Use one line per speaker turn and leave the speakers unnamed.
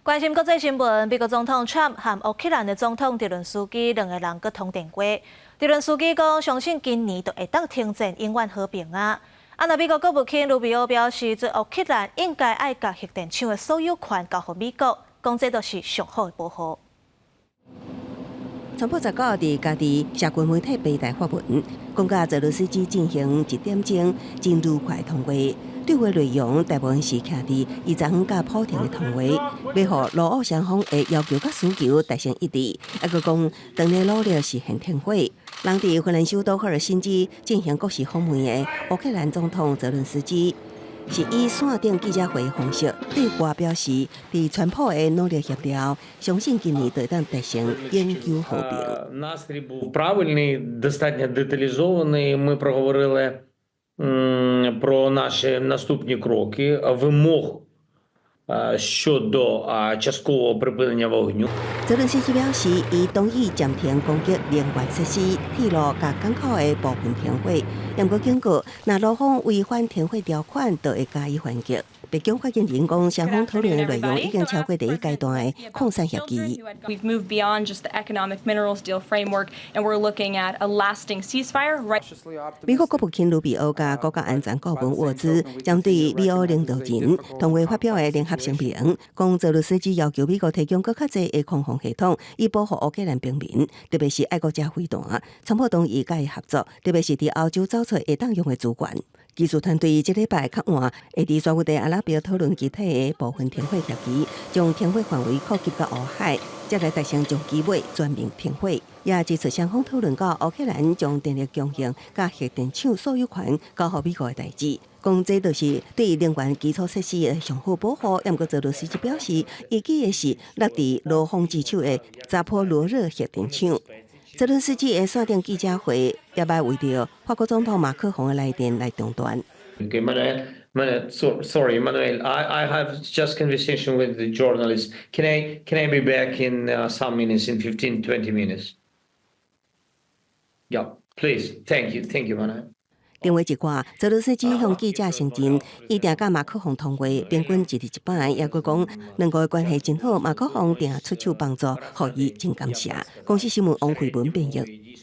关心国际新闻，美国总统 Trump 和乌克兰的总统泽伦斯基两个人搁通电话。泽伦斯基讲，相信今年就会当停战，永远和平啊！那美国国务卿卢比奥表示，这乌克兰应该爱把核电厂的所有权交给美国，讲这都是上好的保护。
川普19号伫家己社群媒体平台发文，讲甲泽伦斯基进行1点钟真愉快通话。对话内容大部分是徛伫伊昨昏甲普廷的通话，要互俄乌双方的要求甲需求达成一致。还佫讲，当日努力实现停火。人伫芬兰首都赫尔辛基进行国事访问的乌克兰总统泽伦斯基，是以线顶记者会方式对外表示，伫川普的努力协调，相信今年会当达成永久和平。
Настрій був правильний, достатньо деталізований. Ми проговорили про наші наступні кроки, вимог щодо часткового припинення вогню.
泽伦斯基表示，伊同意暂停攻击能源设施、铁路甲港口的部分停火，不过警告，若俄方违反停火条款，就会加以反击。白宫发言人讲，双方讨论的内容已经超过第一阶段的扩散协议。
We've moved beyond just the economic minerals deal framework, and we're looking at a lasting ceasefire.
美国国务卿卢比奥甲国家安全顾问沃兹针对美俄领导人同会发表的联合声明，讲泽伦斯基要求美国提供更较侪的空防系统，以保护乌克兰平民，特别是爱国者飞弹。川普同意甲伊合作，特别是伫欧洲找出会当用的资源。技术团队这礼拜较晚会伫沙烏地阿拉伯讨论具体的部分停火协议，将停火范围扩及到乌海，才来达成长期尾全面停火。也指出双方讨论到乌克兰将电力供应甲核电厂所有权交予美国的代志，讲这就是对能源基础设施的上好保护。不过泽伦斯基表示，伊记的是落伫俄方之手的扎波罗热核电厂。泽伦斯基的线顶记者会也摆为着法国总统马克宏的来电来中断。
Okay, sorry, Manuel. I have just conversation with the journalist. Can I be back in some minutes, in 15, 20 minutes? Yeah, please. Thank you, Manuel.
电话一挂，泽伦斯基向记者承认，伊定甲马克宏通话，平均一日一摆，也佫讲两国的关系真好。马克宏定出手帮助，予伊真感谢。公司新闻王慧文编译。